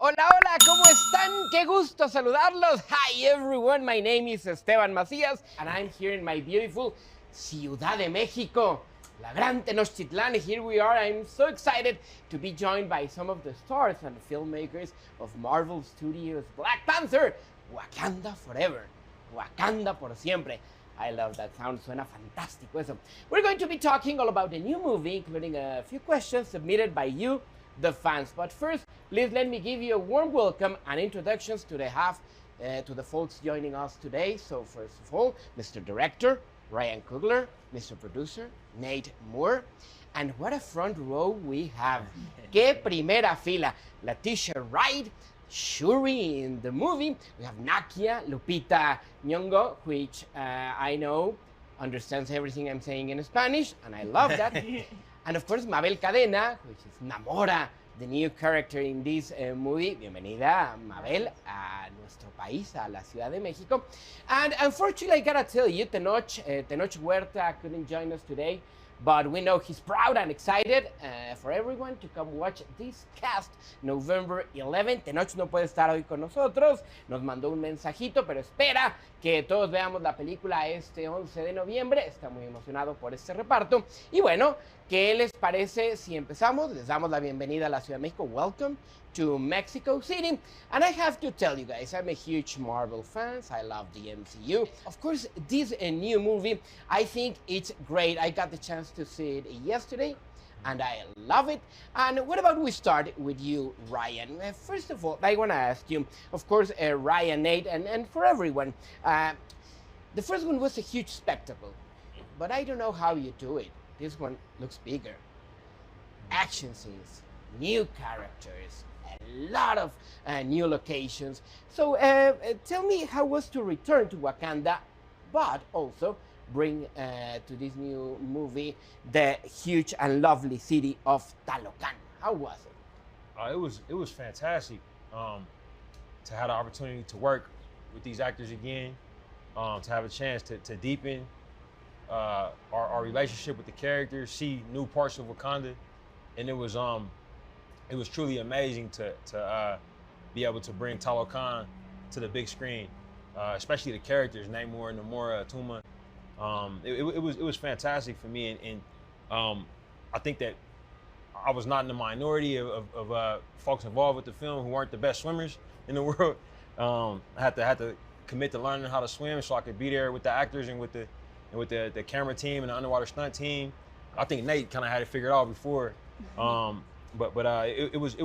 Hola, hola, ¿cómo están? Qué gusto saludarlos. Hi everyone, my name is Esteban Macías and I'm here in my beautiful Ciudad de México, La Gran Tenochtitlán. Here we are. I'm so excited to be joined by some of the stars and filmmakers of Marvel Studios' Black Panther, Wakanda Forever, Wakanda por siempre. I love that sound, suena fantástico eso. We're going to be talking all about the new movie, including a few questions submitted by you, the fans. But first, please let me give you a warm welcome and introductions to the folks joining us today. So first of all, Mr. Director, Ryan Coogler, Mr. Producer, Nate Moore. And what a front row we have. Qué primera fila. Letitia Wright, Shuri in the movie. We have Nakia, Lupita Nyong'o, which I know understands everything I'm saying in Spanish, and I love that. And of course, Mabel Cadena, which is Namora, the new character in this movie. Bienvenida, Mabel, a nuestro país, a la Ciudad de México. And unfortunately, I gotta tell you, Tenoch Huerta couldn't join us today, but we know he's proud and excited for everyone to come watch this cast November 11. Tenoch no puede estar hoy con nosotros, nos mandó un mensajito, pero espera que todos veamos la película este 11 de noviembre. Está muy emocionado por este reparto. Y bueno, ¿qué les parece si empezamos? Les damos la bienvenida a la Ciudad de México. Welcome to Mexico City. And I have to tell you guys, I'm a huge Marvel fan. I love the MCU. Of course, this new movie, I think it's great. I got the chance to see it yesterday, and I love it. And what about we start with you, Ryan? First of all, I want to ask you, of course, Ryan, Nate, and for everyone, the first one was a huge spectacle, but I don't know how you do it. This one looks bigger. Action scenes, new characters, a lot of new locations. So tell me how was to return to Wakanda, but also bring to this new movie the huge and lovely city of Talocan. How was it? It was fantastic to have the opportunity to work with these actors again, to have a chance to deepen our relationship with the characters, see new parts of Wakanda, and it was truly amazing to be able to bring Talocan to the big screen, especially the characters Namor, Namora, Tuma. It was fantastic for me, and I think that I was not in the minority of folks involved with the film who weren't the best swimmers in the world. I had to commit to learning how to swim so I could be there with the actors and with the camera team and the underwater stunt team. I think Nate kind of had it figured out before, but it was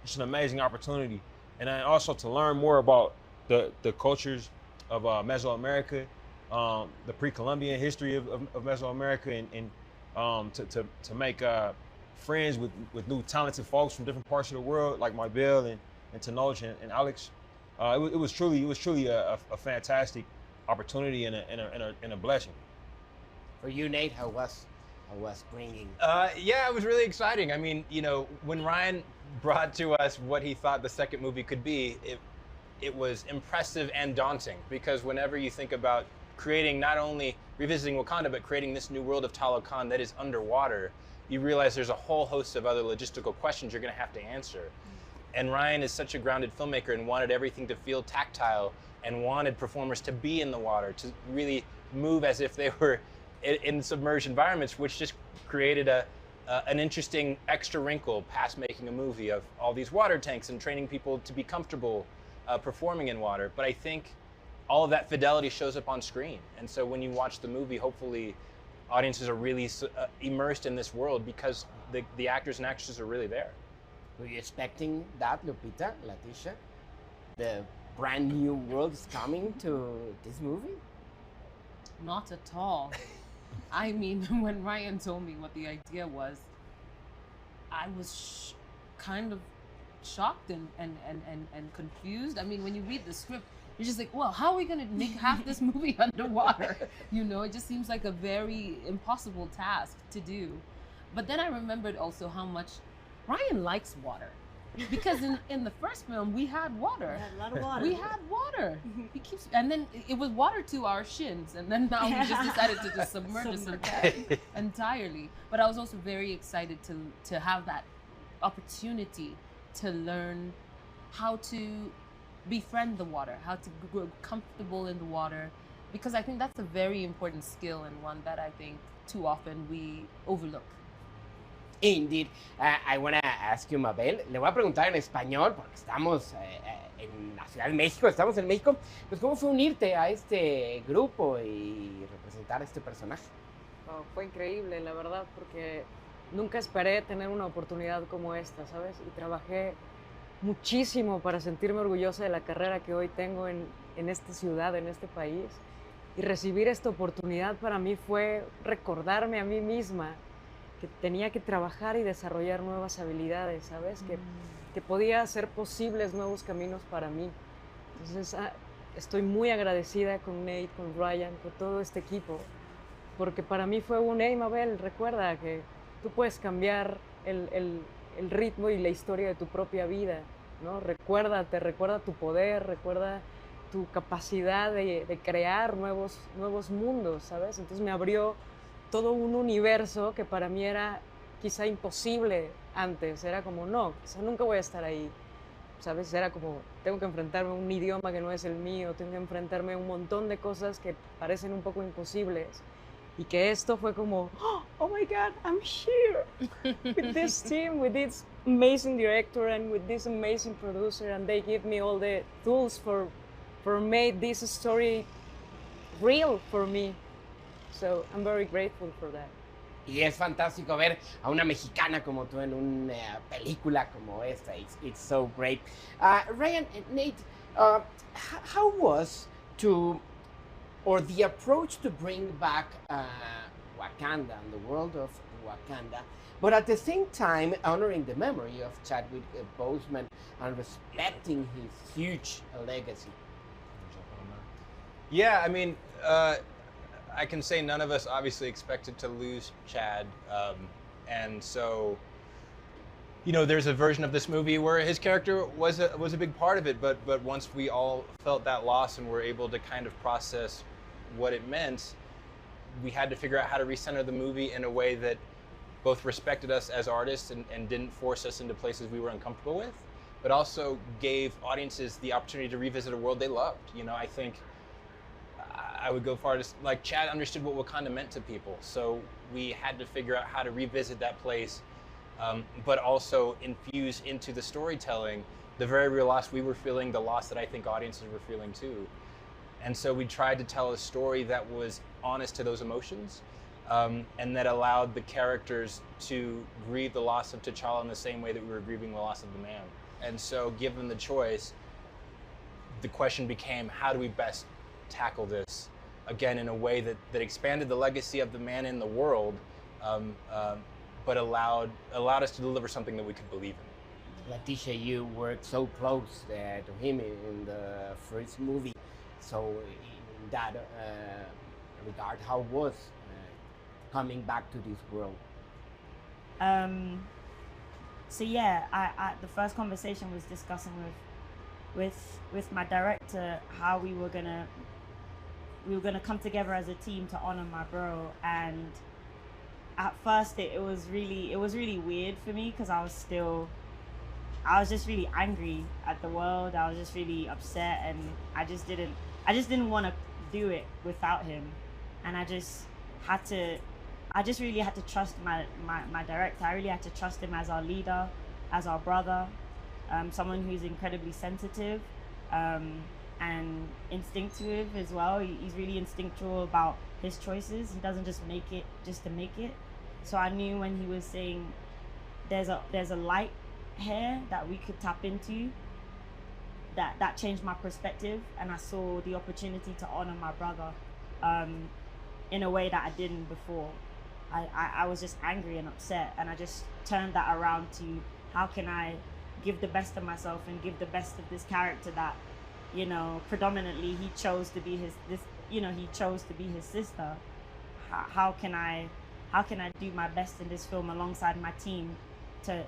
just an amazing opportunity, and then also to learn more about the cultures of Mesoamerica. The pre-Columbian history of Mesoamerica, and to make friends with new talented folks from different parts of the world, like Mabel and Tenoch and Alex. It was truly a fantastic opportunity and a blessing. For you, Nate, how was bringing? Yeah, it was really exciting. I mean, you know, when Ryan brought to us what he thought the second movie could be, it was impressive and daunting, because whenever you think about creating, not only revisiting Wakanda, but creating this new world of Talocan that is underwater, you realize there's a whole host of other logistical questions you're going to have to answer. And Ryan is such a grounded filmmaker and wanted everything to feel tactile and wanted performers to be in the water, to really move as if they were in submerged environments, which just created an interesting extra wrinkle past making a movie of all these water tanks and training people to be comfortable performing in water. But I think all of that fidelity shows up on screen. And so when you watch the movie, hopefully audiences are really immersed in this world because the actors and actresses are really there. Were you expecting that, Lupita, Leticia? The brand new world is coming to this movie? Not at all. I mean, when Ryan told me what the idea was, I was kind of shocked and confused. I mean, when you read the script, you're just like, well, how are we going to make half this movie underwater? You know, it just seems like a very impossible task to do. But then I remembered also how much Ryan likes water. Because in the first film, we had water. We had a lot of water. We had water. He keeps, and then it was water to our shins. And then now we just decided to just submerge us entirely. But I was also very excited to have that opportunity to learn how to befriend the water, how to grow comfortable in the water, because I think that's a very important skill and one that I think too often we overlook. Indeed. I want to ask you, Mabel. Le voy a preguntar en español porque estamos en la Ciudad de México, estamos en México. Pues, ¿cómo fue unirte a este grupo y representar a este personaje? Oh, fue increíble, la verdad, porque nunca esperé tener una oportunidad como esta, ¿sabes? Y trabajé muchísimo para sentirme orgullosa de la carrera que hoy tengo en esta ciudad, en este país. Y recibir esta oportunidad para mí fue recordarme a mí misma que tenía que trabajar y desarrollar nuevas habilidades, ¿sabes? Que podía hacer posibles nuevos caminos para mí. Entonces, estoy muy agradecida con Nate, con Ryan, con todo este equipo, porque para mí fue un, hey, Mabel, recuerda que tú puedes cambiar el ritmo y la historia de tu propia vida, ¿no? Recuerda tu poder, recuerda tu capacidad de crear nuevos mundos, ¿sabes? Entonces me abrió todo un universo que para mí era quizá imposible antes. Era como, no, quizá nunca voy a estar ahí, ¿sabes? Era como, tengo que enfrentarme a un idioma que no es el mío, tengo que enfrentarme a un montón de cosas que parecen un poco imposibles. Y que esto fue como, oh my God, I'm here with this team, with this amazing director and with this amazing producer, and they give me all the tools for make this story real for me. So I'm very grateful for that. Y es fantástico ver a una mexicana como tú en una película como esta. It's so great. Ryan and Nate, how was the approach to bring back Wakanda and the world of Wakanda, but at the same time honoring the memory of Chadwick Boseman and respecting his huge legacy? Yeah, I mean, I can say none of us obviously expected to lose Chad, and so, you know, there's a version of this movie where his character was a big part of it, but once we all felt that loss and were able to kind of process what it meant, we had to figure out how to recenter the movie in a way that both respected us as artists and didn't force us into places we were uncomfortable with, but also gave audiences the opportunity to revisit a world they loved. You know, I think I would go far as, like, Chad understood what Wakanda meant to people, so we had to figure out how to revisit that place, but also infuse into the storytelling the very real loss we were feeling, the loss that I think audiences were feeling too. And so we tried to tell a story that was honest to those emotions, and that allowed the characters to grieve the loss of T'Challa in the same way that we were grieving the loss of the man. And so, given the choice, the question became, how do we best tackle this, again, in a way that expanded the legacy of the man in the world, but allowed us to deliver something that we could believe in. Leticia, you worked so close to him in the first movie. So in that regard, how was coming back to this world? So yeah, I the first conversation was discussing with my director how we were gonna come together as a team to honor my bro. And at first it was really weird for me because I was just really angry at the world. I was just really upset, and I just didn't want to do it without him. And I just really had to trust my director. I really had to trust him as our leader, as our brother, someone who's incredibly sensitive and instinctive as well. He's really instinctual about his choices. He doesn't just make it just to make it. So I knew when he was saying there's a light here that we could tap into, that changed my perspective, and I saw the opportunity to honor my brother in a way that I didn't before. I was just angry and upset, and I just turned that around to how can I give the best of myself and give the best of this character that, you know, predominantly he chose to be his sister. How can I do my best in this film alongside my team to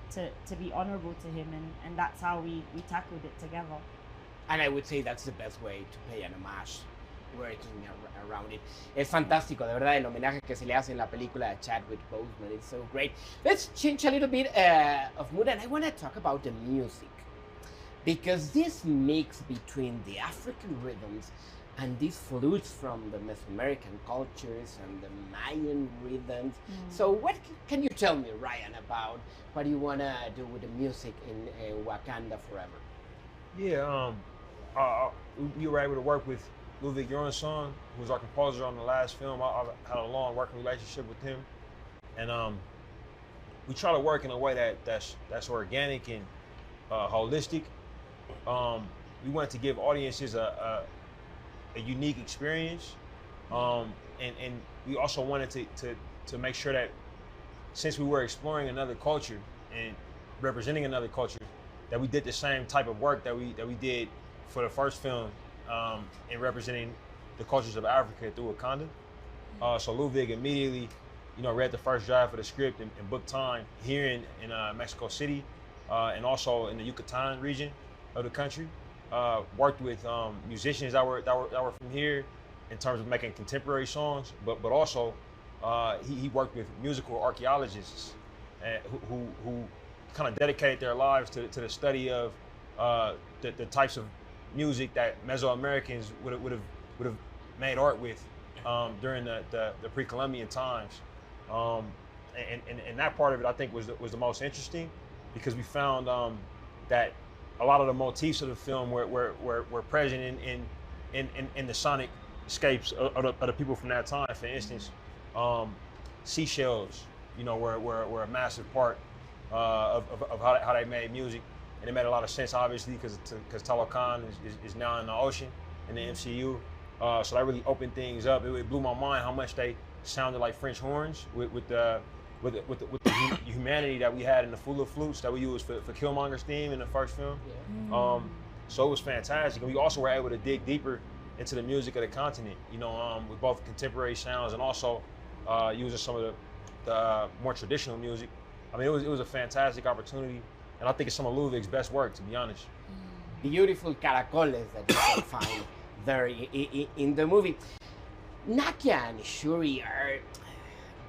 be honorable to him, and that's how we tackled it together. And I would say that's the best way to pay an homage working around it. Es fantástico, de verdad, el homenaje que se le hace en la película a Chadwick Boseman. It's so great. Let's change a little bit of mood, and I want to talk about the music. Because this mix between the African rhythms and these flutes from the Mesoamerican cultures and the Mayan rhythms. So what can you tell me, Ryan, about what you want to do with the music in Wakanda Forever? Yeah, we were able to work with Ludwig Göransson, who was our composer on the last film. I had a long working relationship with him, and we try to work in a way that's organic and holistic. We wanted to give audiences a unique experience, and we also wanted to make sure that since we were exploring another culture and representing another culture, that we did the same type of work that we did for the first film in representing the cultures of Africa through Wakanda. So Ludwig immediately, read the first draft of the script and booked time here in Mexico City, and also in the Yucatan region of the country. Worked with musicians that were from here in terms of making contemporary songs, but also he worked with musical archaeologists who kind of dedicated their lives to the study of the types of music that Mesoamericans would have made art with during the pre-Columbian times. And that part of it, I think, was the most interesting, because we found that a lot of the motifs of the film were present in the sonic escapes of the people from that time. For instance, seashells, were a massive part of how they made music, and it made a lot of sense, obviously, because Talocan is now in the ocean in the MCU. So that really opened things up. It blew my mind how much they sounded like French horns with the humanity that we had in the Fula flutes that we used for Killmonger's theme in the first film. Yeah. So it was fantastic. And we also were able to dig deeper into the music of the continent, with both contemporary sounds and also using some of the more traditional music. I mean, it was a fantastic opportunity, and I think it's some of Ludwig's best work, to be honest. Beautiful caracoles that you can find there in the movie. Nakia and Shuri are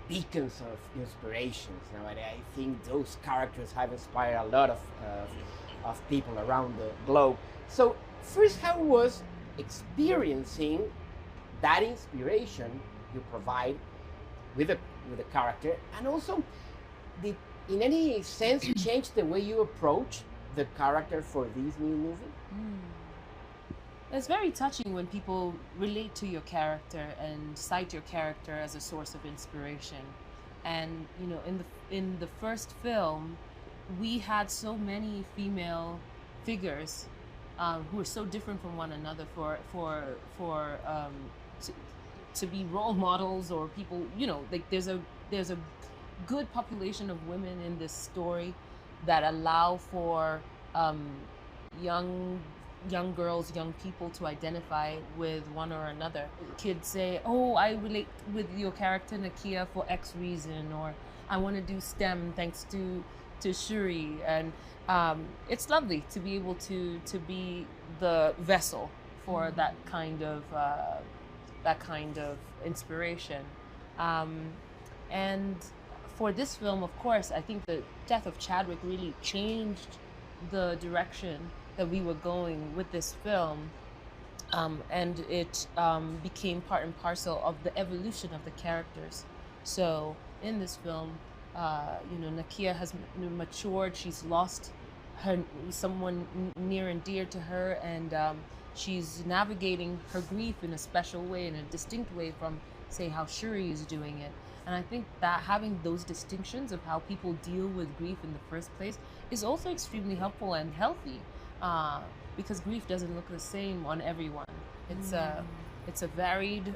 beacons of inspirations. Now, I think those characters have inspired a lot of people around the globe. So, first, how was experiencing that inspiration you provide with the character, and also did, in any sense, change the way you approach the character for this new movie? It's very touching when people relate to your character and cite your character as a source of inspiration. And in the first film, we had so many female figures who are so different from one another to be role models, or people, like there's a good population of women in this story that allow for young girls, young people to identify with one or another. Kids say, oh, I relate with your character Nakia for X reason, or I want to do STEM thanks to Shuri. And it's lovely to be able to be the vessel for that kind of inspiration. And for this film, of course, I think the death of Chadwick really changed the direction that we were going with this film, and it became part and parcel of the evolution of the characters. So in this film, Nakia has matured. She's lost someone near and dear to her, and she's navigating her grief in a special way, in a distinct way from, say, how Shuri is doing it. And I think that having those distinctions of how people deal with grief in the first place is also extremely helpful and healthy, because grief doesn't look the same on everyone. It's a varied,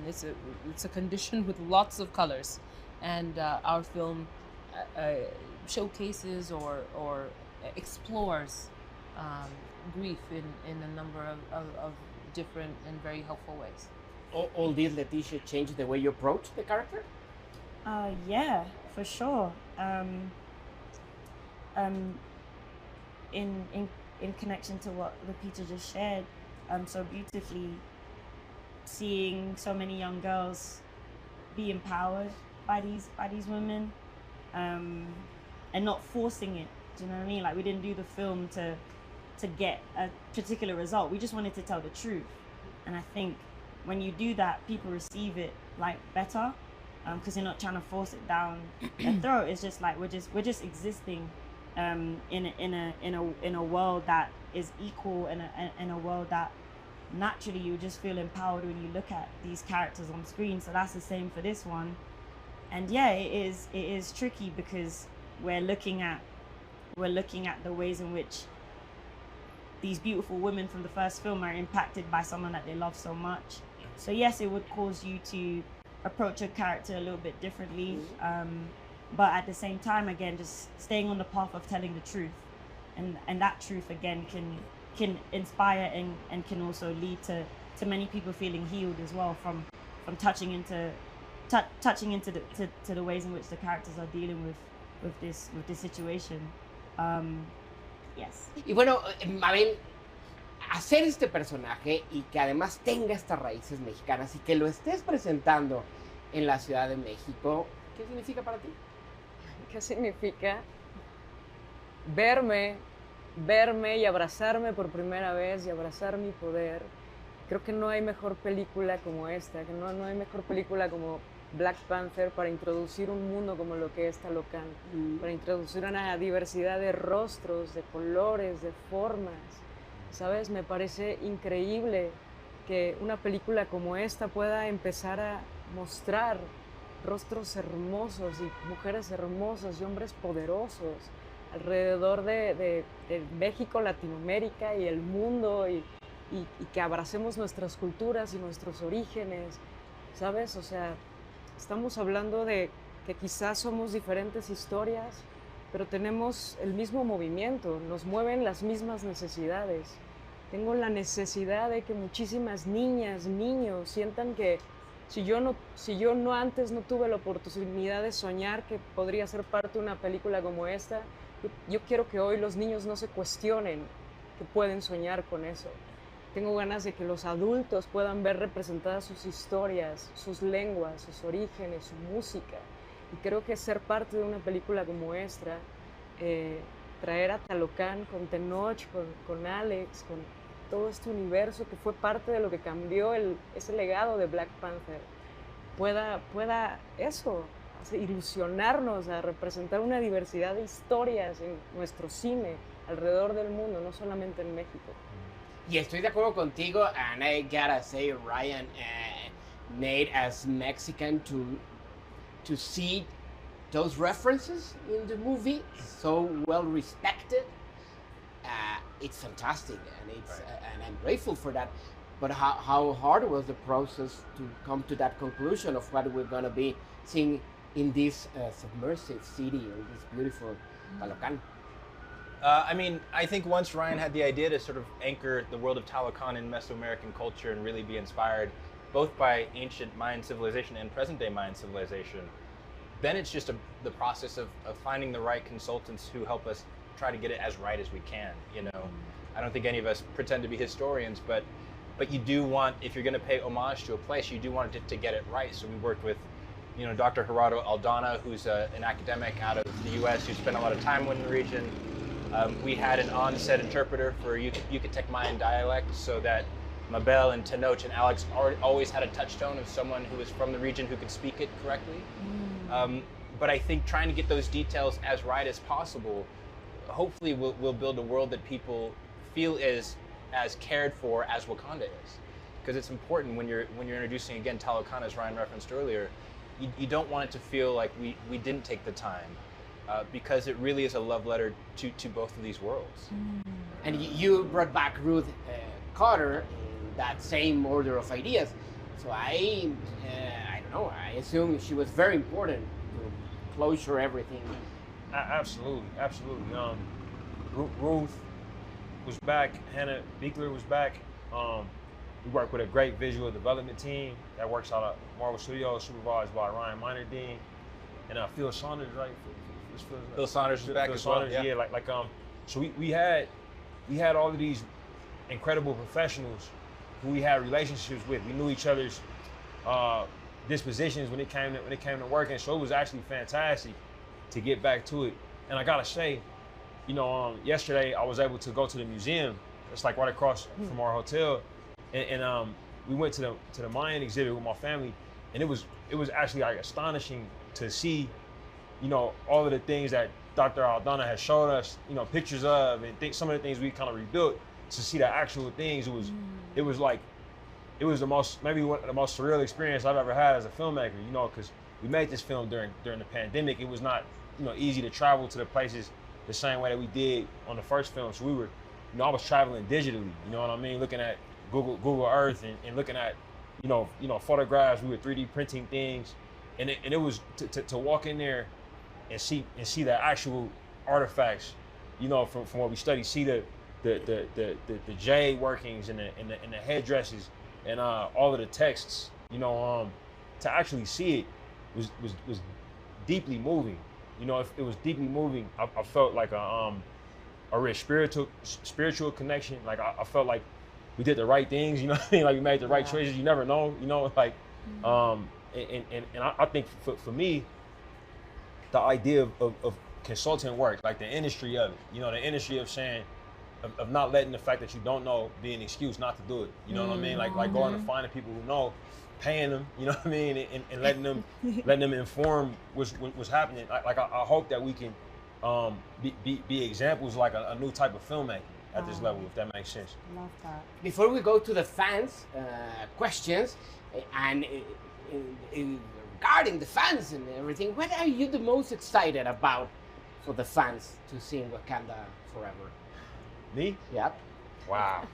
it's a condition with lots of colors, and our film showcases or explores grief in a number of different and very helpful ways. All this, Leticia, changed the way you approach the character? Yeah, for sure. In connection to what Lupita just shared so beautifully, seeing so many young girls be empowered by these women, and not forcing it. Do you know what I mean? Like, we didn't do the film to get a particular result. We just wanted to tell the truth. And I think when you do that, people receive it like better, because you're not trying to force it down their throat. It's just like we're just existing in a world that is equal, in a world that naturally you just feel empowered when you look at these characters on screen. So that's the same for this one. And yeah, it is tricky because we're looking at the ways in which these beautiful women from the first film are impacted by someone that they love so much. So yes, it would cause you to approach a character a little bit differently, but at the same time, again, just staying on the path of telling the truth, and that truth again can inspire and can also lead to many people feeling healed as well from touching into the ways in which the characters are dealing with this situation. Yes. Y bueno, Mabel, hacer este personaje y que además tenga estas raíces mexicanas y que lo estés presentando en la Ciudad de México, ¿qué significa para ti? ¿Qué significa? Verme y abrazarme por primera vez y abrazar mi poder. Creo que no hay mejor película como esta, que no hay mejor película como Black Panther para introducir un mundo como lo que es Talocan, para introducir una diversidad de rostros, de colores, de formas, ¿sabes? Me parece increíble que una película como esta pueda empezar a mostrar rostros hermosos y mujeres hermosas y hombres poderosos alrededor de México, Latinoamérica y el mundo, y que abracemos nuestras culturas y nuestros orígenes, ¿sabes? O sea, estamos hablando de que quizás somos diferentes historias, pero tenemos el mismo movimiento, nos mueven las mismas necesidades. Tengo la necesidad de que muchísimas niñas, niños sientan que si yo no antes no tuve la oportunidad de soñar que podría ser parte de una película como esta, yo quiero que hoy los niños no se cuestionen que pueden soñar con eso. Tengo ganas de que los adultos puedan ver representadas sus historias, sus lenguas, sus orígenes, su música. Y creo que ser parte de una película como esta, traer a Talocan con Tenoch, con Alex, con todo este universo que fue parte de lo que cambió ese legado de Black Panther, pueda eso, ilusionarnos a representar una diversidad de historias en nuestro cine alrededor del mundo, no solamente en México. Y estoy de acuerdo contigo, and I gotta say, Ryan, Nate, as Mexican, to see those references in the movie, so well respected, it's fantastic, and and I'm grateful for that. But how hard was the process to come to that conclusion of what we're gonna be seeing in this submersive city, in this beautiful Talocan? I mean, I think once Ryan had the idea to sort of anchor the world of Talocan in Mesoamerican culture and really be inspired both by ancient Mayan civilization and present-day Mayan civilization, then it's just the process of finding the right consultants who help us try to get it as right as we can, you know. I don't think any of us pretend to be historians, but you do want, if you're going to pay homage to a place, you do want it to get it right. So we worked with, you know, Dr. Gerardo Aldana, who's an academic out of the US who spent a lot of time in the region. We had an on-set interpreter for Yucatec Mayan dialect, so that Mabel and Tenoch and Alex always had a touchstone of someone who was from the region who could speak it correctly. But I think trying to get those details as right as possible, hopefully we'll build a world that people feel is as cared for as Wakanda is. Because it's important when you're introducing, again, Talocan, as Ryan referenced earlier, you don't want it to feel like we didn't take the time. Because it really is a love letter to both of these worlds. And you brought back Ruth Carter in that same order of ideas. So I don't know, I assume she was very important to closure everything. Absolutely. Ruth was back, Hannah Beekler was back. We work with a great visual development team that works out of Marvel Studios, supervised by Ryan Minerdine and Phil Saunders, right? Phil Saunders was back as well. Yeah, so we had all of these incredible professionals who we had relationships with. We knew each other's dispositions when it came to working. So it was actually fantastic to get back to it. And I gotta say, you know, yesterday I was able to go to the museum. It's like right across from our hotel, and we went to the Mayan exhibit with my family, and it was actually like astonishing to see, you know, all of the things that Dr. Aldana has showed us, you know, pictures of, and some of the things we kind of rebuilt. To see the actual things, it was like, it was maybe one of the most surreal experience I've ever had as a filmmaker, you know, because we made this film during the pandemic. It was not, you know, easy to travel to the places the same way that we did on the first film. So we were, you know, I was traveling digitally, you know what I mean? Looking at Google Earth and looking at, you know, photographs. We were 3D printing things, and it was to walk in there and see the actual artifacts, you know, from what we studied. See the jade workings and the headdresses and all of the texts, you know, to actually see it was deeply moving. You know, it was deeply moving. I felt like a real spiritual connection. Like I felt like we did the right things, you know what I mean? Like we made the right choices. You never know, you know, like and I think for me, the idea of consulting work, like the industry of it, you know, the industry of saying, of not letting the fact that you don't know be an excuse not to do it. You know what I mean? Like going and finding people who know, paying them, you know what I mean, and letting them inform what's happening. Like I hope that we can be examples, like a new type of filmmaking at this level, if that makes sense. Love that. Before we go to the fans' questions, and regarding the fans and everything, what are you the most excited about for the fans to see in Wakanda Forever? Me? Yep. Wow.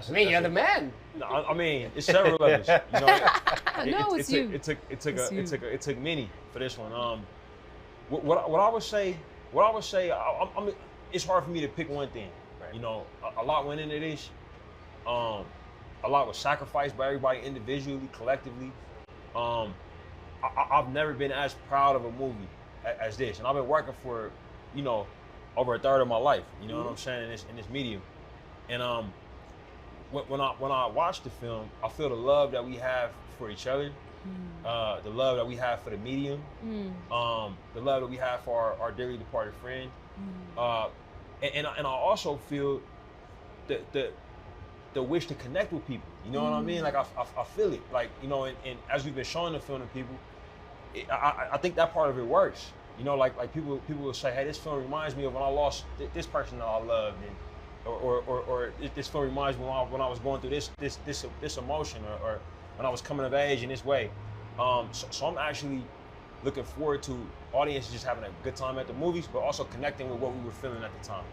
You're the man. No, I mean, it's several of us. You know, No, it's you. It took many for this one. What I would say, I mean, it's hard for me to pick one thing. Right. You know, a lot went into this. A lot was sacrificed by everybody individually, collectively. I've never been as proud of a movie as this, and I've been working for, you know, over a third of my life. You know what I'm saying, in this medium. And when I watch the film, I feel the love that we have for each other, the love that we have for the medium, the love that we have for our dearly departed friend, and I also feel the wish to connect with people. You know what I mean? Like I feel it. Like, you know, and as we've been showing the film to people, I think that part of it works. You know, like people will say, hey, this film reminds me of when I lost this person that I loved, and or this film reminds me when I was going through this emotion, or when I was coming of age in this way. So I'm actually looking forward to audiences just having a good time at the movies, but also connecting with what we were feeling at the time.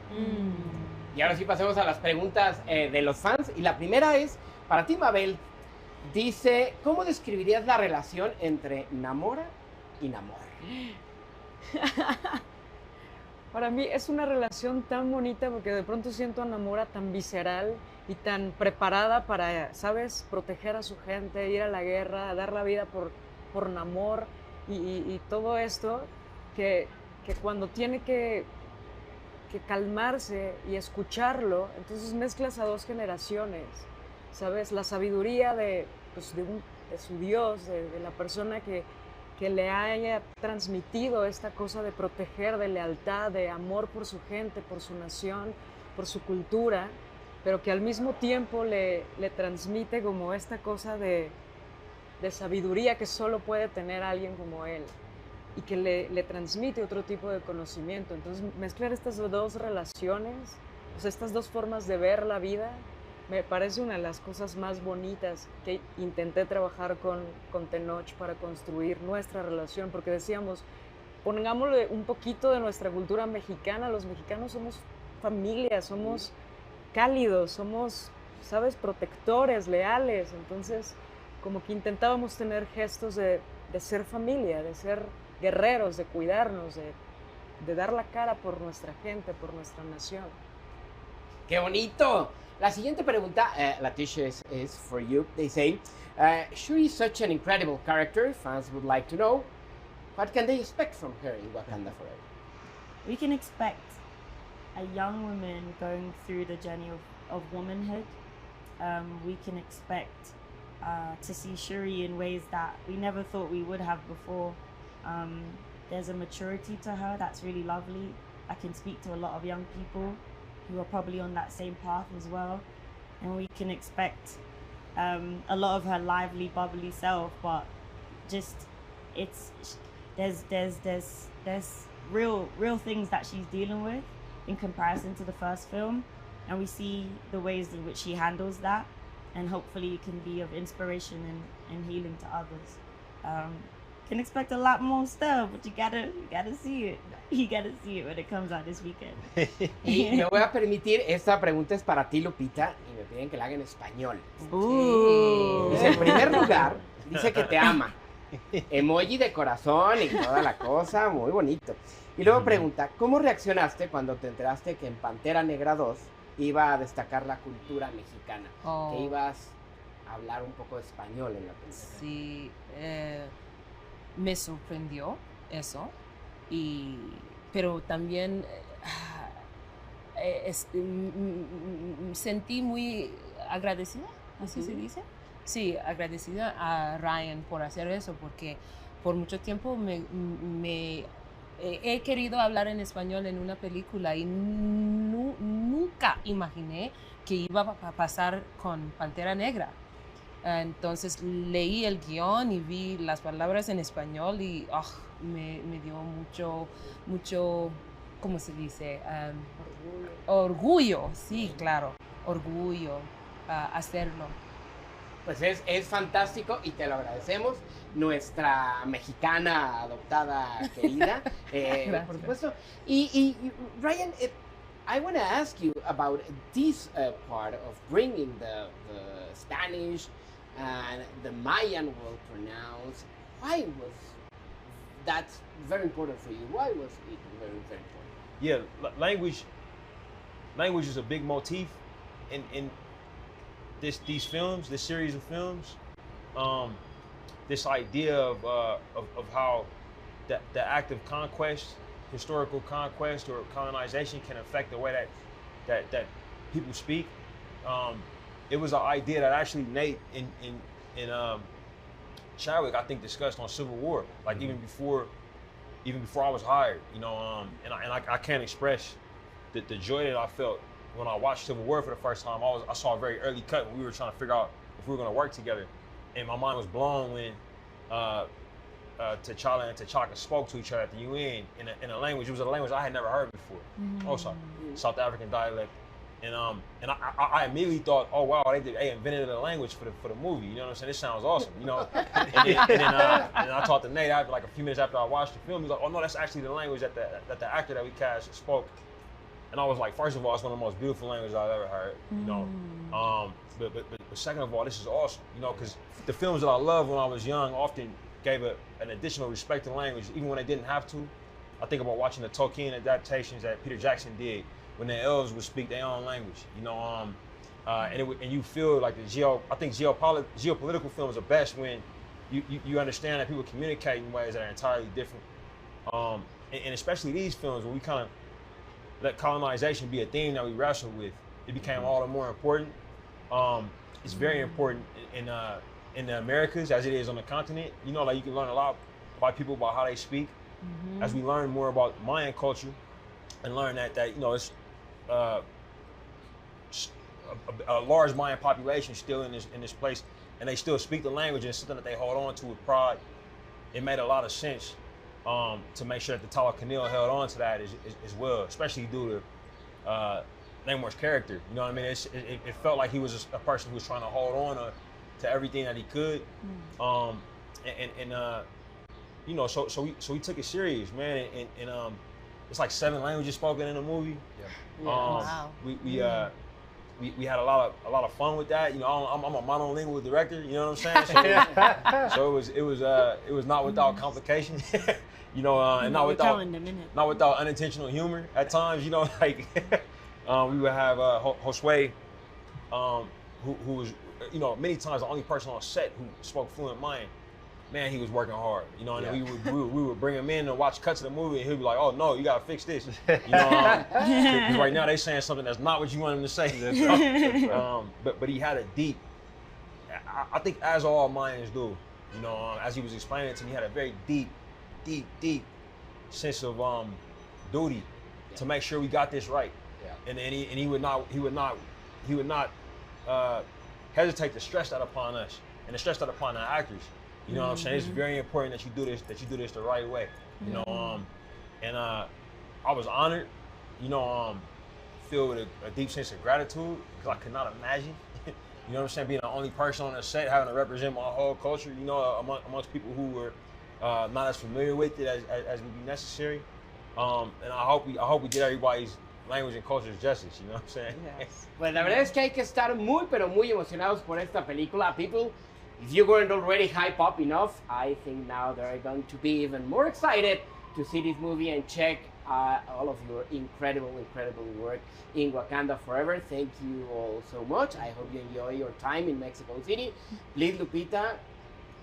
Y ahora sí pasemos a las preguntas de los fans. Y la primera es, para ti, Mabel, dice, ¿cómo describirías la relación entre Namora y Namor? Para mí es una relación tan bonita porque de pronto siento a Namora tan visceral y tan preparada para, ¿sabes?, proteger a su gente, ir a la guerra, dar la vida por Namor y todo esto, que cuando tiene que calmarse y escucharlo, entonces mezclas a dos generaciones, ¿sabes? La sabiduría de su Dios, de la persona que le haya transmitido esta cosa de proteger, de lealtad, de amor por su gente, por su nación, por su cultura, pero que al mismo tiempo le transmite como esta cosa de sabiduría que solo puede tener alguien como él, y que le transmite otro tipo de conocimiento. Entonces, mezclar estas dos relaciones, pues estas dos formas de ver la vida, me parece una de las cosas más bonitas que intenté trabajar con Tenoch para construir nuestra relación, porque decíamos, pongámosle un poquito de nuestra cultura mexicana. Los mexicanos somos familia, somos cálidos, somos, ¿sabes?, protectores, leales. Entonces, como que intentábamos tener gestos de ser familia, de ser guerreros, de cuidarnos, de dar la cara por nuestra gente, por nuestra nación. ¡Qué bonito! La siguiente pregunta, Leticia, is for you. They say, Shuri is such an incredible character. Fans would like to know, what can they expect from her in Wakanda Forever? We can expect a young woman going through the journey of womanhood, we can expect to see Shuri in ways that we never thought we would have before. There's a maturity to her that's really lovely. I can speak to a lot of young people who are probably on that same path as well, and we can expect a lot of her lively, bubbly self, but just there's real things that she's dealing with in comparison to the first film, and we see the ways in which she handles that, and hopefully it can be of inspiration and healing to others. Can expect a lot more stuff, but you gotta see it. You gotta see it when it comes out this weekend. Y me voy a permitir, esta pregunta es para ti, Lupita, y me piden que la haga en español. Dice, en primer lugar, dice que te ama. Emoji de corazón y toda la cosa, muy bonito. Y luego pregunta, ¿cómo reaccionaste cuando te enteraste que en Pantera Negra 2 iba a destacar la cultura mexicana? Que ibas a hablar un poco de español en la película. Sí, me sorprendió eso, pero también sentí muy agradecida, ¿así se dice? Sí, agradecida a Ryan por hacer eso, porque por mucho tiempo he querido hablar en español en una película y nunca imaginé que iba a pasar con Pantera Negra. Entonces leí el guión y vi las palabras en español y me dio mucho, ¿cómo se dice? Orgullo, sí, claro, orgullo hacerlo. Pues es fantástico y te lo agradecemos. Nuestra mexicana adoptada querida, por supuesto. Y Ryan, I want to ask you about this part of bringing the Spanish and the Mayan will pronounce. Why was that very important for you? Why was it very, very important? Yeah, language is a big motif in these films, this series of films. This idea of how the act of conquest, historical conquest or colonization, can affect the way that people speak. It was an idea that actually Nate and Chadwick, I think, discussed on Civil War, like even before I was hired, you know. And I can't express the joy that I felt when I watched Civil War for the first time. I saw a very early cut when we were trying to figure out if we were going to work together, and my mind was blown when T'Challa and T'Chaka spoke to each other at the UN in a language. It was a language I had never heard before. Oh, sorry, South African dialect. And I immediately thought, oh wow, they invented a language for the movie. You know what I'm saying? This sounds awesome. You know. and then I talked to Nate after, like a few minutes after I watched the film. He was like, oh no, that's actually the language that the actor that we cast spoke. And I was like, first of all, it's one of the most beautiful languages I've ever heard. You know. But second of all, this is awesome. You know, because the films that I loved when I was young often gave an additional respect to language, even when they didn't have to. I think about watching the Tolkien adaptations that Peter Jackson did, when the elves would speak their own language, you know, and you feel like I think geopolitical films are best when you understand that people communicate in ways that are entirely different, and especially these films where we kind of let colonization be a theme that we wrestle with. It became all the more important. It's very important in the Americas as it is on the continent. You know, like you can learn a lot about people, about how they speak. As we learn more about Mayan culture and learn that you know, it's a large Mayan population still in this place, and they still speak the language, and it's something that they hold on to with pride. It made a lot of sense to make sure that the Talakanil held on to that as well, especially due to Namor's character. You know what I mean? It felt like he was a person who was trying to hold on to everything that he could, you know, so we took it serious, man, and it's like 7 languages spoken in the movie. Yeah. Wow. We had a lot of fun with that. You know, I'm a monolingual director. You know what I'm saying? So it was not without complication. You know, and not without unintentional humor at times. You know, like we would have Josue, who was, you know, many times the only person on set who spoke fluent Mayan. man, he was working hard, you know, and we would bring him in and watch cuts of the movie, and he'd be like, oh no, you gotta fix this, you know, because right now they saying something that's not what you want him to say. But he had a deep, I think as all Mayans do, you know, as he was explaining it to me, he had a very deep sense of duty to make sure we got this right. And he would not hesitate to stress that upon us and to stress that upon our actors. You know what I'm saying? It's very important that you do this the right way. You know, and I was honored, you know, filled with a deep sense of gratitude, because I could not imagine, you know what I'm saying, being the only person on the set having to represent my whole culture, you know, amongst people who were not as familiar with it as would be necessary. And I hope we get everybody's language and culture's justice, you know what I'm saying? Yes. Pues la verdad es que hay que estar muy, pero muy emocionados por esta película. People, if you weren't already hyped up enough, I think now they're going to be even more excited to see this movie and check all of your incredible work in Wakanda Forever. Thank you all so much. I hope you enjoy your time in Mexico City. Please, Lupita,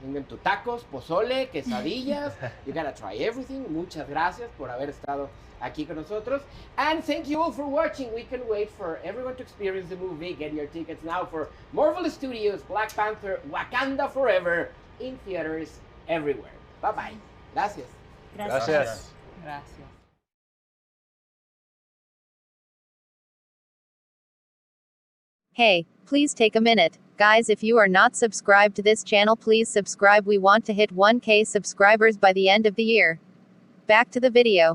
vengan tus tacos, pozole, quesadillas. You gotta try everything. Muchas gracias por haber estado aquí con nosotros. And thank you all for watching. We can wait for everyone to experience the movie. Get your tickets now for Marvel Studios, Black Panther, Wakanda Forever in theaters everywhere. Bye-bye. Gracias. Gracias. Gracias. Hey, please take a minute. Guys, if you are not subscribed to this channel, please subscribe. We want to hit 1K subscribers by the end of the year. Back to the video.